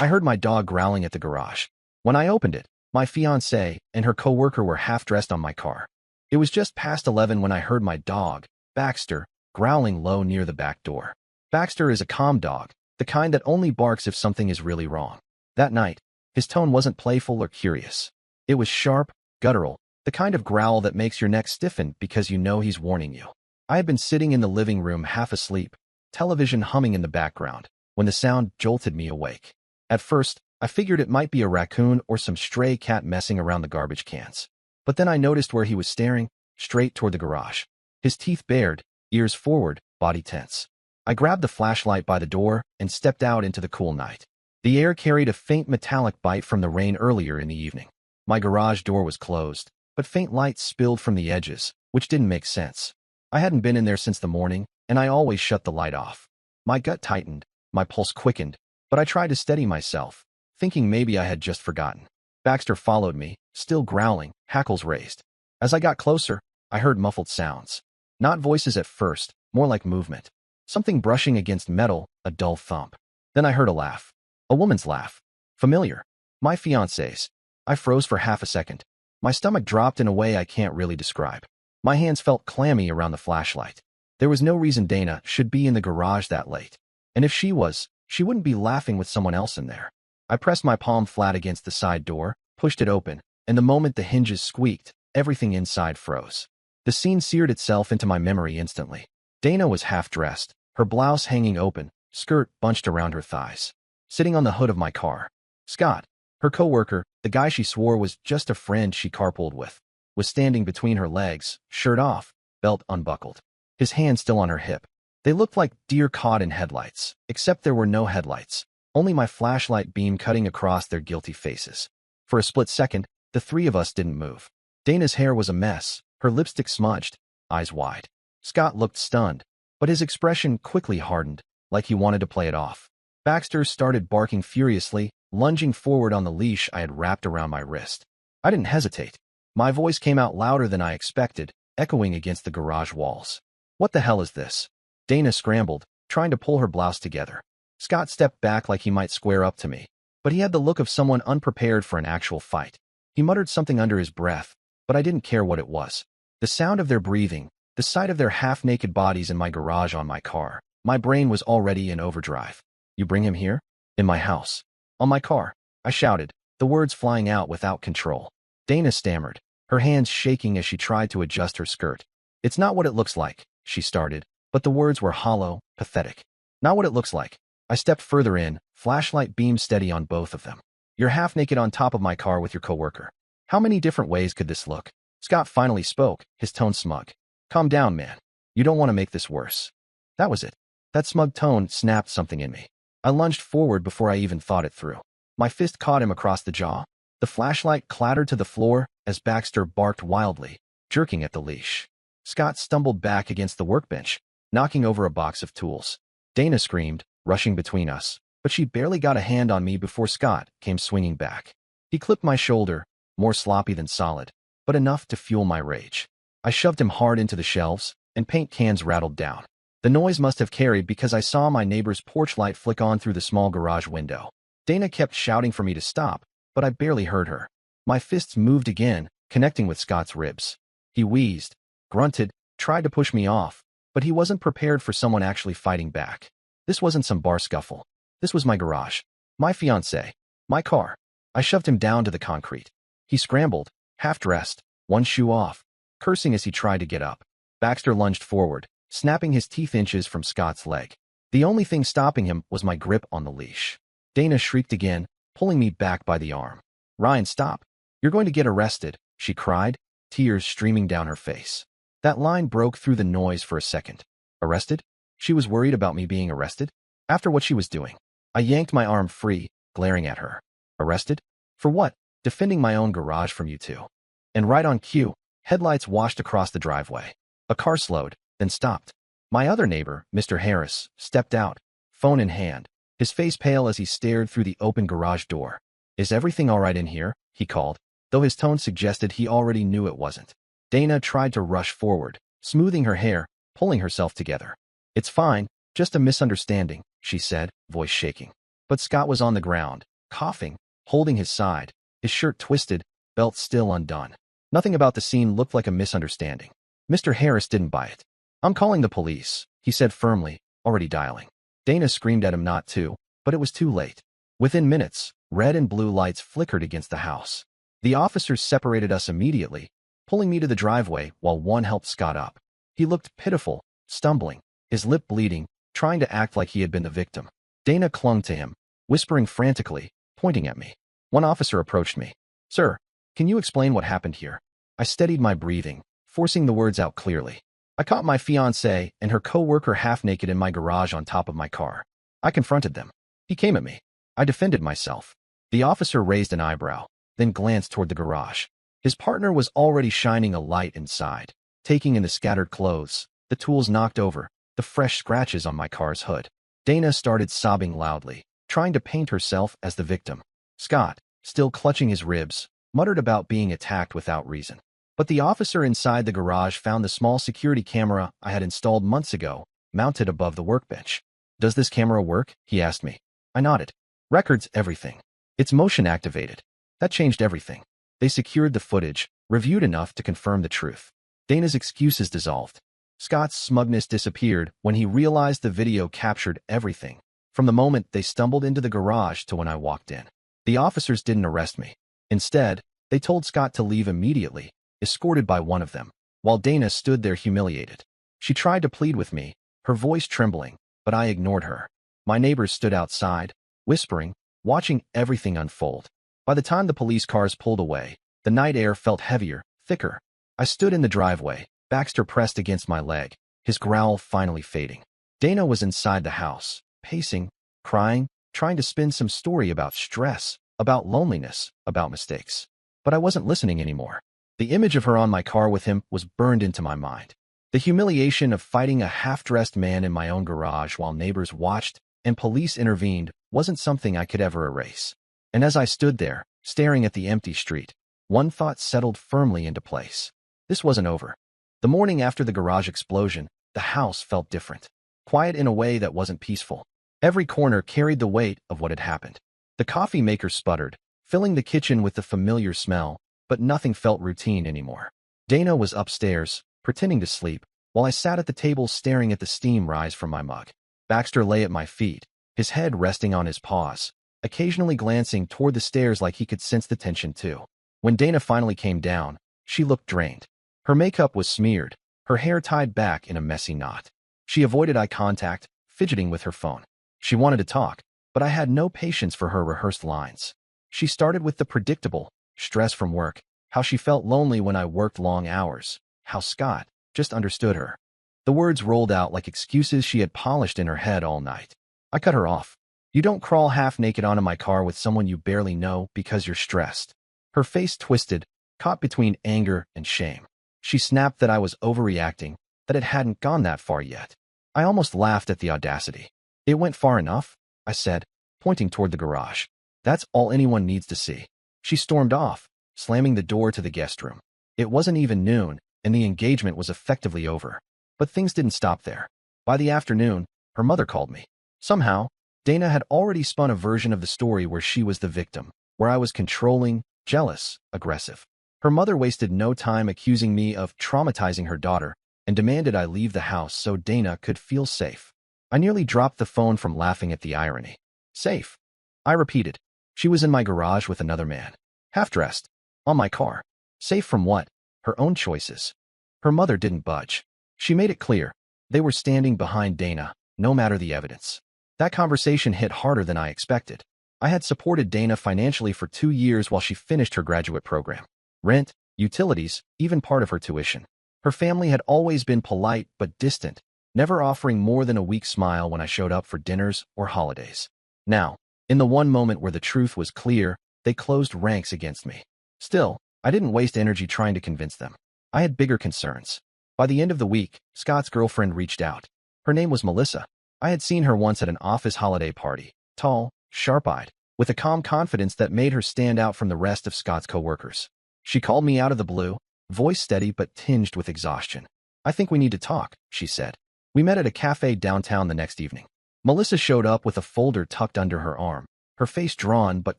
I heard my dog growling at the garage. When I opened it, my fiancée and her coworker were half-dressed on my car. It was just past 11 when I heard my dog, Baxter, growling low near the back door. Baxter is a calm dog, the kind that only barks if something is really wrong. That night, his tone wasn't playful or curious. It was sharp, guttural, the kind of growl that makes your neck stiffen because you know he's warning you. I had been sitting in the living room half asleep, television humming in the background, when the sound jolted me awake. At first, I figured it might be a raccoon or some stray cat messing around the garbage cans. But then I noticed where he was staring, straight toward the garage. His teeth bared, ears forward, body tense. I grabbed the flashlight by the door and stepped out into the cool night. The air carried a faint metallic bite from the rain earlier in the evening. My garage door was closed, but faint light spilled from the edges, which didn't make sense. I hadn't been in there since the morning, and I always shut the light off. My gut tightened, my pulse quickened, but I tried to steady myself, thinking maybe I had just forgotten. Baxter followed me, still growling, hackles raised. As I got closer, I heard muffled sounds. Not voices at first, more like movement. Something brushing against metal, a dull thump. Then I heard a laugh. A woman's laugh. Familiar. My fiancée's. I froze for half a second. My stomach dropped in a way I can't really describe. My hands felt clammy around the flashlight. There was no reason Dana should be in the garage that late. And if she was, she wouldn't be laughing with someone else in there. I pressed my palm flat against the side door, pushed it open, and the moment the hinges squeaked, everything inside froze. The scene seared itself into my memory instantly. Dana was half-dressed, her blouse hanging open, skirt bunched around her thighs. Sitting on the hood of my car. Scott, her coworker, the guy she swore was just a friend she carpooled with, was standing between her legs, shirt off, belt unbuckled. His hand still on her hip. They looked like deer caught in headlights, except there were no headlights, only my flashlight beam cutting across their guilty faces. For a split second, the three of us didn't move. Dana's hair was a mess, her lipstick smudged, eyes wide. Scott looked stunned, but his expression quickly hardened, like he wanted to play it off. Baxter started barking furiously, lunging forward on the leash I had wrapped around my wrist. I didn't hesitate. My voice came out louder than I expected, echoing against the garage walls. What the hell is this? Dana scrambled, trying to pull her blouse together. Scott stepped back like he might square up to me, but he had the look of someone unprepared for an actual fight. He muttered something under his breath, but I didn't care what it was. The sound of their breathing, the sight of their half-naked bodies in my garage on my car, my brain was already in overdrive. You bring him here? In my house. On my car. I shouted, the words flying out without control. Dana stammered, her hands shaking as she tried to adjust her skirt. It's not what it looks like, she started, but the words were hollow, pathetic. Not what it looks like. I stepped further in, flashlight beam steady on both of them. You're half naked on top of my car with your coworker. How many different ways could this look? Scott finally spoke, his tone smug. Calm down, man. You don't want to make this worse. That was it. That smug tone snapped something in me. I lunged forward before I even thought it through. My fist caught him across the jaw. The flashlight clattered to the floor as Baxter barked wildly, jerking at the leash. Scott stumbled back against the workbench, knocking over a box of tools. Dana screamed, rushing between us, but she barely got a hand on me before Scott came swinging back. He clipped my shoulder, more sloppy than solid, but enough to fuel my rage. I shoved him hard into the shelves, and paint cans rattled down. The noise must have carried because I saw my neighbor's porch light flick on through the small garage window. Dana kept shouting for me to stop, but I barely heard her. My fists moved again, connecting with Scott's ribs. He wheezed, grunted, tried to push me off, but he wasn't prepared for someone actually fighting back. This wasn't some bar scuffle. This was my garage. My fiancée. My car. I shoved him down to the concrete. He scrambled, half-dressed, one shoe off, cursing as he tried to get up. Baxter lunged forward, snapping his teeth inches from Scott's leg. The only thing stopping him was my grip on the leash. Dana shrieked again, pulling me back by the arm. Ryan, stop. You're going to get arrested, she cried, tears streaming down her face. That line broke through the noise for a second. Arrested? She was worried about me being arrested? After what she was doing. I yanked my arm free, glaring at her. Arrested? For what? Defending my own garage from you two. And right on cue, headlights washed across the driveway. A car slowed, then stopped. My other neighbor, Mr. Harris, stepped out, phone in hand, his face pale as he stared through the open garage door. Is everything all right in here? He called, though his tone suggested he already knew it wasn't. Dana tried to rush forward, smoothing her hair, pulling herself together. It's fine, just a misunderstanding, she said, voice shaking. But Scott was on the ground, coughing, holding his side, his shirt twisted, belt still undone. Nothing about the scene looked like a misunderstanding. Mr. Harris didn't buy it. "I'm calling the police," he said firmly, already dialing. Dana screamed at him not to, but it was too late. Within minutes, red and blue lights flickered against the house. The officers separated us immediately, pulling me to the driveway while one helped Scott up. He looked pitiful, stumbling, his lip bleeding, trying to act like he had been the victim. Dana clung to him, whispering frantically, pointing at me. One officer approached me. "Sir, can you explain what happened here?" I steadied my breathing, forcing the words out clearly. "I caught my fiancée and her co-worker half-naked in my garage on top of my car. I confronted them. He came at me. I defended myself." The officer raised an eyebrow, then glanced toward the garage. His partner was already shining a light inside, taking in the scattered clothes, the tools knocked over, the fresh scratches on my car's hood. Dana started sobbing loudly, trying to paint herself as the victim. Scott, still clutching his ribs, muttered about being attacked without reason. But the officer inside the garage found the small security camera I had installed months ago, mounted above the workbench. "Does this camera work?" he asked me. I nodded. "Records everything. It's motion activated." That changed everything. They secured the footage, reviewed enough to confirm the truth. Dana's excuses dissolved. Scott's smugness disappeared when he realized the video captured everything, from the moment they stumbled into the garage to when I walked in. The officers didn't arrest me. Instead, they told Scott to leave immediately, escorted by one of them, while Dana stood there humiliated. She tried to plead with me, her voice trembling, but I ignored her. My neighbors stood outside, whispering, watching everything unfold. By the time the police cars pulled away, the night air felt heavier, thicker. I stood in the driveway, Baxter pressed against my leg, his growl finally fading. Dana was inside the house, pacing, crying, trying to spin some story about stress, about loneliness, about mistakes. But I wasn't listening anymore. The image of her on my car with him was burned into my mind. The humiliation of fighting a half-dressed man in my own garage while neighbors watched and police intervened wasn't something I could ever erase. And as I stood there, staring at the empty street, one thought settled firmly into place. This wasn't over. The morning after the garage explosion, the house felt different. Quiet in a way that wasn't peaceful. Every corner carried the weight of what had happened. The coffee maker sputtered, filling the kitchen with the familiar smell, but nothing felt routine anymore. Dana was upstairs, pretending to sleep, while I sat at the table staring at the steam rise from my mug. Baxter lay at my feet, his head resting on his paws, occasionally glancing toward the stairs like he could sense the tension too. When Dana finally came down, she looked drained. Her makeup was smeared, her hair tied back in a messy knot. She avoided eye contact, fidgeting with her phone. She wanted to talk, but I had no patience for her rehearsed lines. She started with the predictable, stress from work, how she felt lonely when I worked long hours, how Scott just understood her. The words rolled out like excuses she had polished in her head all night. I cut her off. "You don't crawl half naked onto my car with someone you barely know because you're stressed." Her face twisted, caught between anger and shame. She snapped that I was overreacting, that it hadn't gone that far yet. I almost laughed at the audacity. "It went far enough," I said, pointing toward the garage. "That's all anyone needs to see." She stormed off, slamming the door to the guest room. It wasn't even noon, and the engagement was effectively over. But things didn't stop there. By the afternoon, her mother called me. Somehow, Dana had already spun a version of the story where she was the victim, where I was controlling, jealous, aggressive. Her mother wasted no time accusing me of traumatizing her daughter and demanded I leave the house so Dana could feel safe. I nearly dropped the phone from laughing at the irony. Safe? I repeated. She was in my garage with another man. Half-dressed. On my car. Safe from what? Her own choices. Her mother didn't budge. She made it clear. They were standing behind Dana, no matter the evidence. That conversation hit harder than I expected. I had supported Dana financially for 2 years while she finished her graduate program. Rent, utilities, even part of her tuition. Her family had always been polite but distant, never offering more than a weak smile when I showed up for dinners or holidays. Now, in the one moment where the truth was clear, they closed ranks against me. Still, I didn't waste energy trying to convince them. I had bigger concerns. By the end of the week, Scott's girlfriend reached out. Her name was Melissa. I had seen her once at an office holiday party, tall, sharp-eyed, with a calm confidence that made her stand out from the rest of Scott's coworkers. She called me out of the blue, voice steady but tinged with exhaustion. "I think we need to talk," she said. We met at a cafe downtown the next evening. Melissa showed up with a folder tucked under her arm, her face drawn but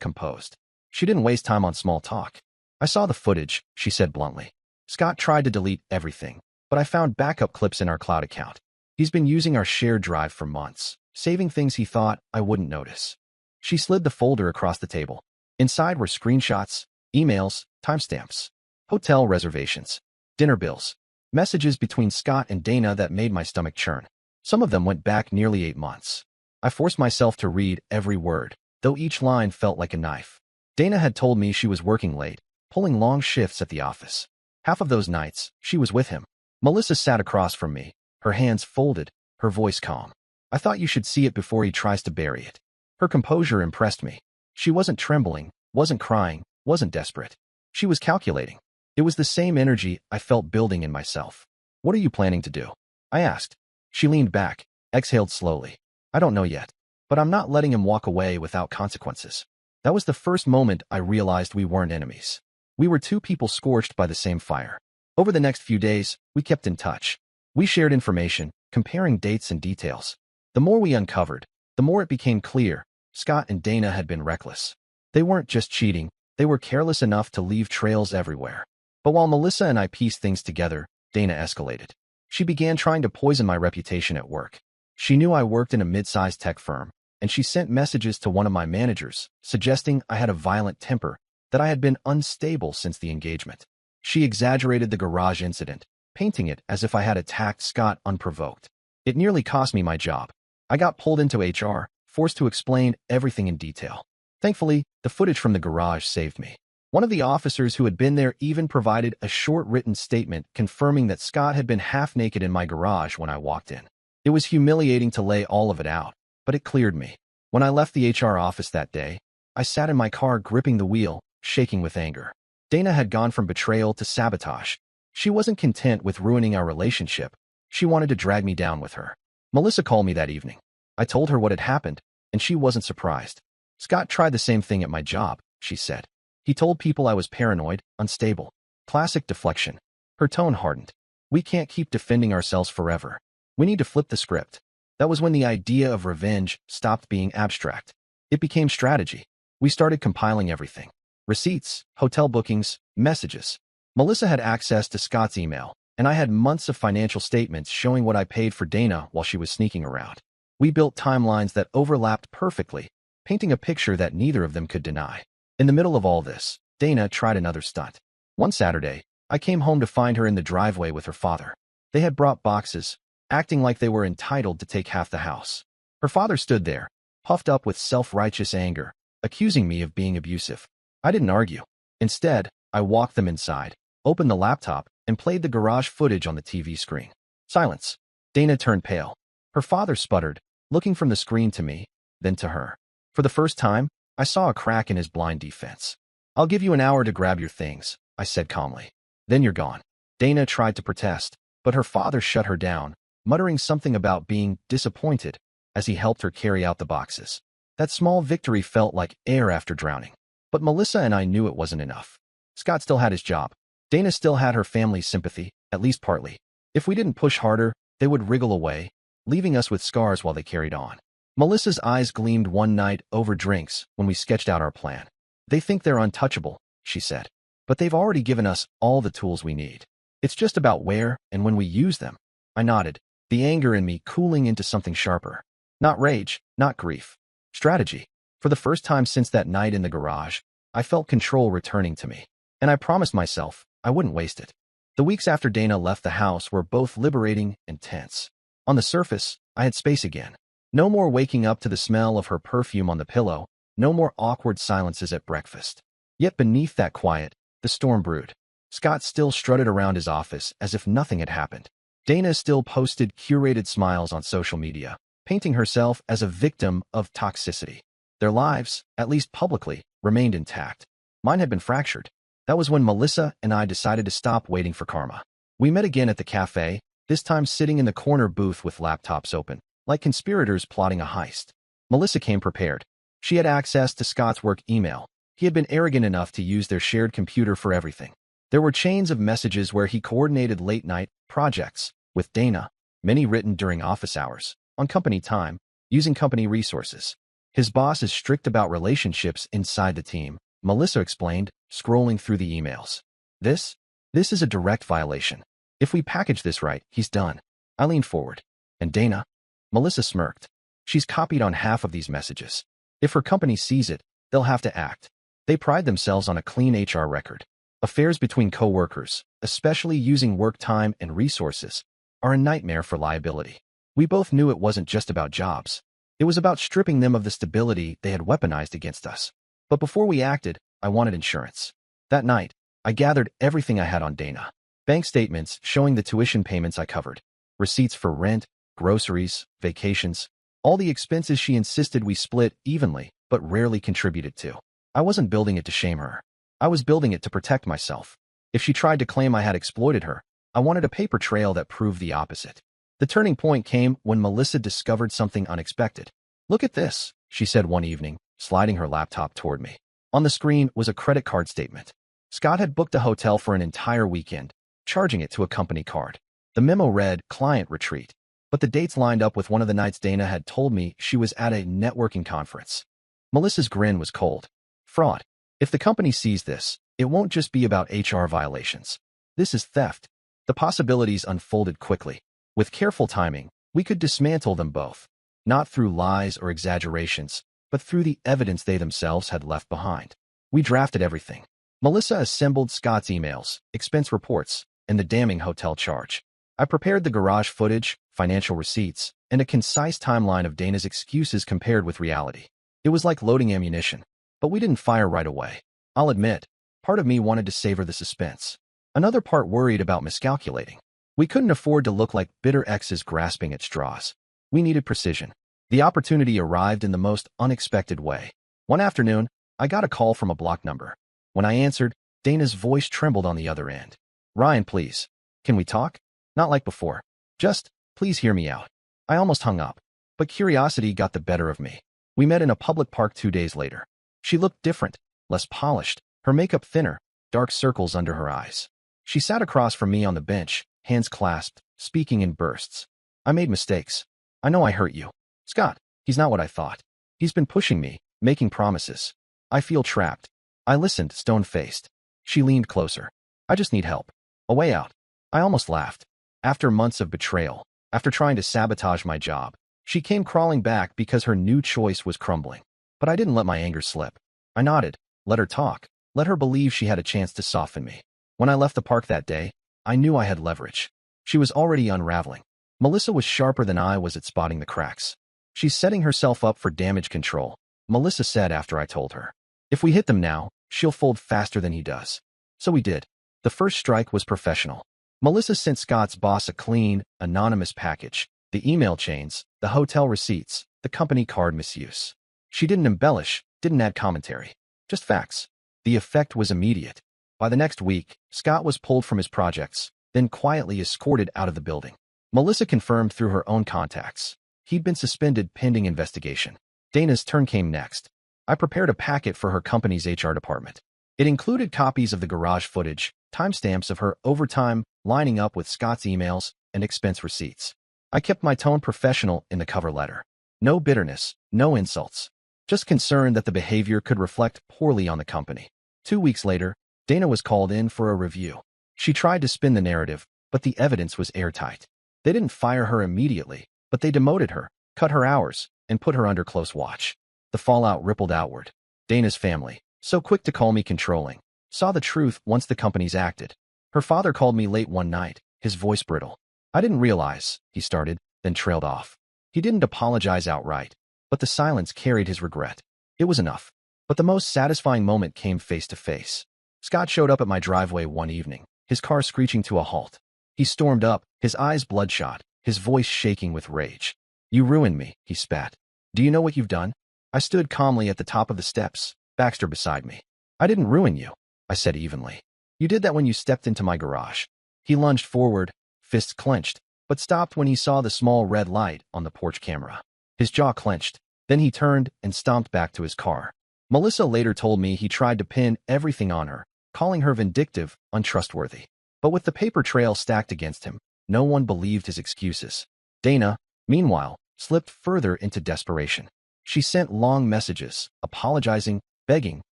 composed. She didn't waste time on small talk. I saw the footage, she said bluntly. Scott tried to delete everything, but I found backup clips in our cloud account. He's been using our shared drive for months, saving things he thought I wouldn't notice. She slid the folder across the table. Inside were screenshots, emails, timestamps, hotel reservations, dinner bills, messages between Scott and Dana that made my stomach churn. Some of them went back nearly 8 months. I forced myself to read every word, though each line felt like a knife. Dana had told me she was working late, pulling long shifts at the office. Half of those nights, she was with him. Melissa sat across from me, her hands folded, her voice calm. I thought you should see it before he tries to bury it. Her composure impressed me. She wasn't trembling, wasn't crying, wasn't desperate. She was calculating. It was the same energy I felt building in myself. What are you planning to do? I asked. She leaned back, exhaled slowly. I don't know yet, but I'm not letting him walk away without consequences. That was the first moment I realized we weren't enemies. We were two people scorched by the same fire. Over the next few days, we kept in touch. We shared information, comparing dates and details. The more we uncovered, the more it became clear Scott and Dana had been reckless. They weren't just cheating, they were careless enough to leave trails everywhere. But while Melissa and I pieced things together, Dana escalated. She began trying to poison my reputation at work. She knew I worked in a mid-sized tech firm, and she sent messages to one of my managers, suggesting I had a violent temper, that I had been unstable since the engagement. She exaggerated the garage incident, painting it as if I had attacked Scott unprovoked. It nearly cost me my job. I got pulled into HR, forced to explain everything in detail. Thankfully, the footage from the garage saved me. One of the officers who had been there even provided a short written statement confirming that Scott had been half naked in my garage when I walked in. It was humiliating to lay all of it out, but it cleared me. When I left the HR office that day, I sat in my car gripping the wheel, shaking with anger. Dana had gone from betrayal to sabotage. She wasn't content with ruining our relationship. She wanted to drag me down with her. Melissa called me that evening. I told her what had happened, and she wasn't surprised. Scott tried the same thing at my job, she said. He told people I was paranoid, unstable. Classic deflection. Her tone hardened. We can't keep defending ourselves forever. We need to flip the script. That was when the idea of revenge stopped being abstract. It became strategy. We started compiling everything. Receipts, hotel bookings, messages. Melissa had access to Scott's email, and I had months of financial statements showing what I paid for Dana while she was sneaking around. We built timelines that overlapped perfectly, painting a picture that neither of them could deny. In the middle of all this, Dana tried another stunt. One Saturday, I came home to find her in the driveway with her father. They had brought boxes, acting like they were entitled to take half the house. Her father stood there, puffed up with self-righteous anger, accusing me of being abusive. I didn't argue. Instead, I walked them inside, opened the laptop, and played the garage footage on the TV screen. Silence. Dana turned pale. Her father sputtered, looking from the screen to me, then to her. For the first time, I saw a crack in his blind defense. I'll give you an hour to grab your things, I said calmly. Then you're gone. Dana tried to protest, but her father shut her down, muttering something about being disappointed as he helped her carry out the boxes. That small victory felt like air after drowning. But Melissa and I knew it wasn't enough. Scott still had his job. Dana still had her family's sympathy, at least partly. If we didn't push harder, they would wriggle away, leaving us with scars while they carried on. Melissa's eyes gleamed one night over drinks when we sketched out our plan. They think they're untouchable, she said. But they've already given us all the tools we need. It's just about where and when we use them. I nodded, the anger in me cooling into something sharper. Not rage, not grief. Strategy. For the first time since that night in the garage, I felt control returning to me. And I promised myself I wouldn't waste it. The weeks after Dana left the house were both liberating and tense. On the surface, I had space again. No more waking up to the smell of her perfume on the pillow, no more awkward silences at breakfast. Yet beneath that quiet, the storm brewed. Scott still strutted around his office as if nothing had happened. Dana still posted curated smiles on social media, painting herself as a victim of toxicity. Their lives, at least publicly, remained intact. Mine had been fractured. That was when Melissa and I decided to stop waiting for karma. We met again at the cafe, this time sitting in the corner booth with laptops open, like conspirators plotting a heist. Melissa came prepared. She had access to Scott's work email. He had been arrogant enough to use their shared computer for everything. There were chains of messages where he coordinated late-night projects with Dana, many written during office hours, on company time, using company resources. His boss is strict about relationships inside the team, Melissa explained, scrolling through the emails. This is a direct violation. If we package this right, he's done. I leaned forward. And Dana? Melissa smirked. She's copied on half of these messages. If her company sees it, they'll have to act. They pride themselves on a clean HR record. Affairs between coworkers, especially using work time and resources, are a nightmare for liability. We both knew it wasn't just about jobs. It was about stripping them of the stability they had weaponized against us. But before we acted, I wanted insurance. That night, I gathered everything I had on Dana. Bank statements showing the tuition payments I covered, receipts for rent, groceries, vacations, all the expenses she insisted we split evenly, but rarely contributed to. I wasn't building it to shame her. I was building it to protect myself. If she tried to claim I had exploited her, I wanted a paper trail that proved the opposite. The turning point came when Melissa discovered something unexpected. Look at this, she said one evening, sliding her laptop toward me. On the screen was a credit card statement. Scott had booked a hotel for an entire weekend, charging it to a company card. The memo read, "Client retreat," but the dates lined up with one of the nights Dana had told me she was at a networking conference. Melissa's grin was cold. Fraud. If the company sees this, it won't just be about HR violations. This is theft. The possibilities unfolded quickly. With careful timing, we could dismantle them both, not through lies or exaggerations, but through the evidence they themselves had left behind. We drafted everything. Melissa assembled Scott's emails, expense reports, and the damning hotel charge. I prepared the garage footage, financial receipts, and a concise timeline of Dana's excuses compared with reality. It was like loading ammunition, but we didn't fire right away. I'll admit, part of me wanted to savor the suspense. Another part worried about miscalculating. We couldn't afford to look like bitter exes grasping at straws. We needed precision. The opportunity arrived in the most unexpected way. One afternoon, I got a call from a blocked number. When I answered, Dana's voice trembled on the other end. "Ryan, please. Can we talk? Not like before. Just, please hear me out." I almost hung up, but curiosity got the better of me. We met in a public park 2 days later. She looked different, less polished, her makeup thinner, dark circles under her eyes. She sat across from me on the bench, hands clasped, speaking in bursts. "I made mistakes. I know I hurt you. Scott, he's not what I thought. He's been pushing me, making promises. I feel trapped." I listened, stone-faced. She leaned closer. "I just need help. A way out." I almost laughed. After months of betrayal, after trying to sabotage my job, she came crawling back because her new choice was crumbling. But I didn't let my anger slip. I nodded, let her talk, let her believe she had a chance to soften me. When I left the park that day, I knew I had leverage. She was already unraveling. Melissa was sharper than I was at spotting the cracks. "She's setting herself up for damage control," Melissa said after I told her. "If we hit them now, she'll fold faster than he does." So we did. The first strike was professional. Melissa sent Scott's boss a clean, anonymous package: the email chains, the hotel receipts, the company card misuse. She didn't embellish, didn't add commentary. Just facts. The effect was immediate. By the next week, Scott was pulled from his projects, then quietly escorted out of the building. Melissa confirmed through her own contacts. He'd been suspended pending investigation. Dana's turn came next. I prepared a packet for her company's HR department. It included copies of the garage footage, timestamps of her overtime lining up with Scott's emails, and expense receipts. I kept my tone professional in the cover letter. No bitterness, no insults. Just concern that the behavior could reflect poorly on the company. 2 weeks later, Dana was called in for a review. She tried to spin the narrative, but the evidence was airtight. They didn't fire her immediately, but they demoted her, cut her hours, and put her under close watch. The fallout rippled outward. Dana's family, so quick to call me controlling, saw the truth once the companies acted. Her father called me late one night, his voice brittle. "I didn't realize," he started, then trailed off. He didn't apologize outright, but the silence carried his regret. It was enough. But the most satisfying moment came face to face. Scott showed up at my driveway one evening, his car screeching to a halt. He stormed up, his eyes bloodshot, his voice shaking with rage. "You ruined me," he spat. "Do you know what you've done?" I stood calmly at the top of the steps, Baxter beside me. "I didn't ruin you," I said evenly. "You did that when you stepped into my garage." He lunged forward, fists clenched, but stopped when he saw the small red light on the porch camera. His jaw clenched. Then he turned and stomped back to his car. Melissa later told me he tried to pin everything on her, calling her vindictive, untrustworthy. But with the paper trail stacked against him, no one believed his excuses. Dana, meanwhile, slipped further into desperation. She sent long messages, apologizing, begging,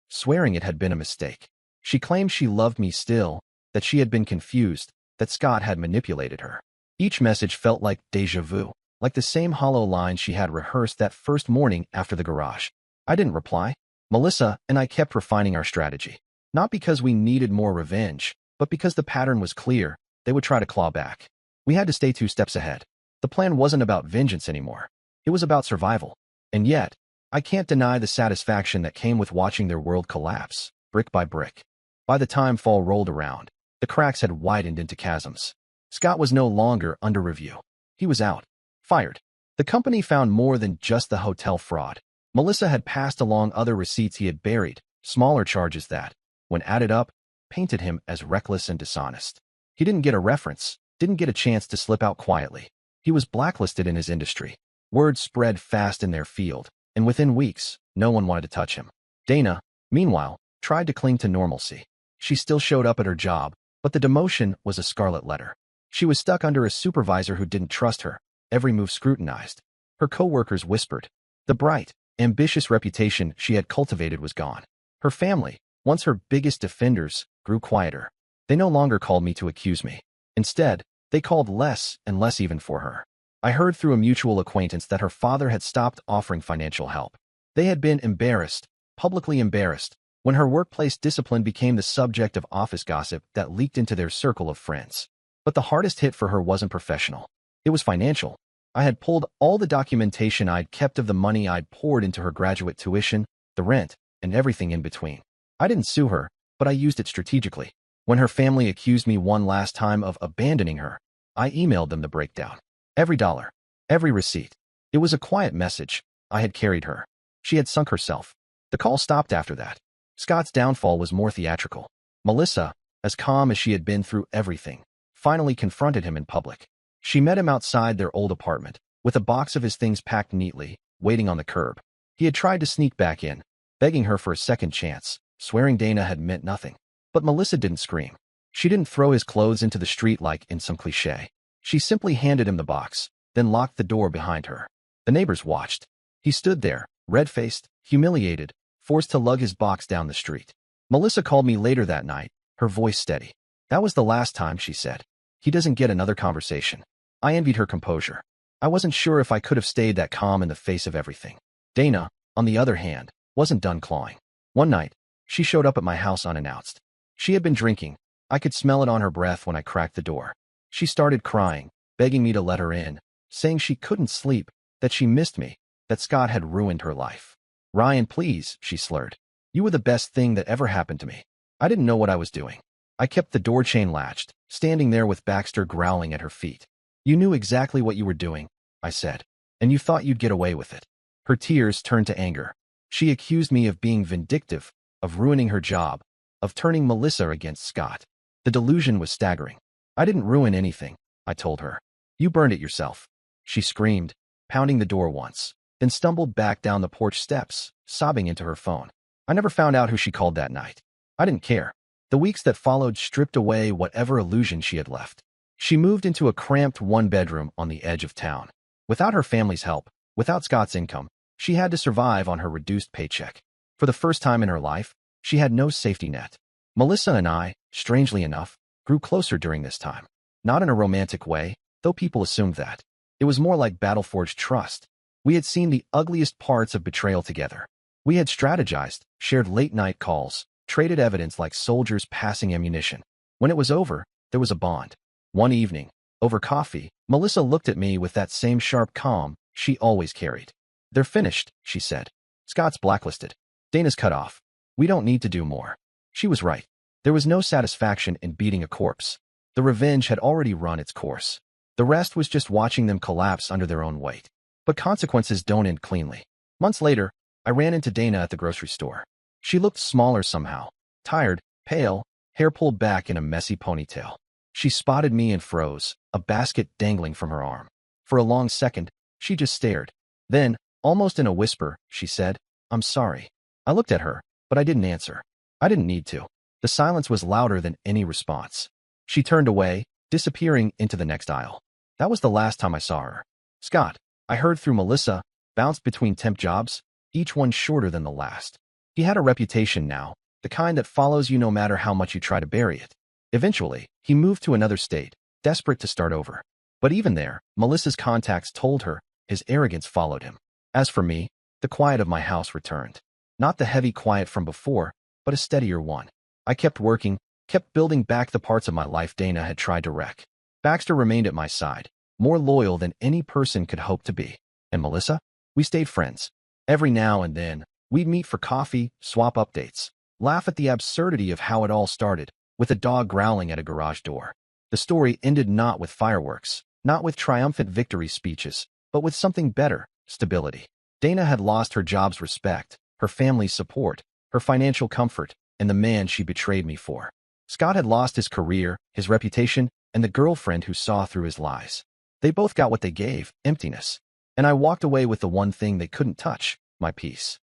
swearing it had been a mistake. She claimed she loved me still, that she had been confused, that Scott had manipulated her. Each message felt like déjà vu, like the same hollow lines she had rehearsed that first morning after the garage. I didn't reply. Melissa and I kept refining our strategy. Not because we needed more revenge, but because the pattern was clear. They would try to claw back. We had to stay 2 steps ahead. The plan wasn't about vengeance anymore. It was about survival. And yet, I can't deny the satisfaction that came with watching their world collapse, brick by brick. By the time fall rolled around, the cracks had widened into chasms. Scott was no longer under review. He was out. Fired. The company found more than just the hotel fraud. Melissa had passed along other receipts he had buried, smaller charges that, when added up, painted him as reckless and dishonest. He didn't get a reference, didn't get a chance to slip out quietly. He was blacklisted in his industry. Word spread fast in their field, and within weeks, no one wanted to touch him. Dana, meanwhile, tried to cling to normalcy. She still showed up at her job, but the demotion was a scarlet letter. She was stuck under a supervisor who didn't trust her, every move scrutinized. Her coworkers whispered. The bright, ambitious reputation she had cultivated was gone. Her family, once her biggest defenders, grew quieter. They no longer called me to accuse me. Instead, they called less and less even for her. I heard through a mutual acquaintance that her father had stopped offering financial help. They had been embarrassed, publicly embarrassed, when her workplace discipline became the subject of office gossip that leaked into their circle of friends. But the hardest hit for her wasn't professional. It was financial. I had pulled all the documentation I'd kept of the money I'd poured into her graduate tuition, the rent, and everything in between. I didn't sue her, but I used it strategically. When her family accused me one last time of abandoning her, I emailed them the breakdown. Every dollar, every receipt. It was a quiet message. I had carried her. She had sunk herself. The call stopped after that. Scott's downfall was more theatrical. Melissa, as calm as she had been through everything, finally confronted him in public. She met him outside their old apartment, with a box of his things packed neatly, waiting on the curb. He had tried to sneak back in, begging her for a second chance, swearing Dana had meant nothing. But Melissa didn't scream. She didn't throw his clothes into the street like in some cliché. She simply handed him the box, then locked the door behind her. The neighbors watched. He stood there, red-faced, humiliated, forced to lug his box down the street. Melissa called me later that night, her voice steady. That was the last time, she said. He doesn't get another conversation. I envied her composure. I wasn't sure if I could have stayed that calm in the face of everything. Dana, on the other hand, wasn't done clawing. One night, she showed up at my house unannounced. She had been drinking. I could smell it on her breath when I cracked the door. She started crying, begging me to let her in, saying she couldn't sleep, that she missed me, that Scott had ruined her life. Ryan, please, she slurred. You were the best thing that ever happened to me. I didn't know what I was doing. I kept the door chain latched, standing there with Baxter growling at her feet. You knew exactly what you were doing, I said, and you thought you'd get away with it. Her tears turned to anger. She accused me of being vindictive, of ruining her job, of turning Melissa against Scott. The delusion was staggering. I didn't ruin anything, I told her. You burned it yourself. She screamed, pounding the door once, then stumbled back down the porch steps, sobbing into her phone. I never found out who she called that night. I didn't care. The weeks that followed stripped away whatever illusion she had left. She moved into a cramped one-bedroom on the edge of town. Without her family's help, without Scott's income, she had to survive on her reduced paycheck. For the first time in her life, she had no safety net. Melissa and I, strangely enough, grew closer during this time. Not in a romantic way, though people assumed that. It was more like battle-forged trust. We had seen the ugliest parts of betrayal together. We had strategized, shared late-night calls, traded evidence like soldiers passing ammunition. When it was over, there was a bond. One evening, over coffee, Melissa looked at me with that same sharp calm she always carried. They're finished, she said. Scott's blacklisted. Dana's cut off. We don't need to do more. She was right. There was no satisfaction in beating a corpse. The revenge had already run its course. The rest was just watching them collapse under their own weight. But consequences don't end cleanly. Months later, I ran into Dana at the grocery store. She looked smaller somehow, tired, pale, hair pulled back in a messy ponytail. She spotted me and froze, a basket dangling from her arm. For a long second, she just stared. Then, almost in a whisper, she said, I'm sorry. I looked at her, but I didn't answer. I didn't need to. The silence was louder than any response. She turned away, disappearing into the next aisle. That was the last time I saw her. Scott, I heard through Melissa, bounced between temp jobs, each one shorter than the last. He had a reputation now, the kind that follows you no matter how much you try to bury it. Eventually, he moved to another state, desperate to start over. But even there, Melissa's contacts told her his arrogance followed him. As for me, the quiet of my house returned. Not the heavy quiet from before, but a steadier one. I kept working, kept building back the parts of my life Dana had tried to wreck. Baxter remained at my side, more loyal than any person could hope to be. And Melissa? We stayed friends. Every now and then, we'd meet for coffee, swap updates, laugh at the absurdity of how it all started, with a dog growling at a garage door. The story ended not with fireworks, not with triumphant victory speeches, but with something better: stability. Dana had lost her job's respect, her family's support, her financial comfort, and the man she betrayed me for. Scott had lost his career, his reputation, and the girlfriend who saw through his lies. They both got what they gave: emptiness. And I walked away with the one thing they couldn't touch: my peace.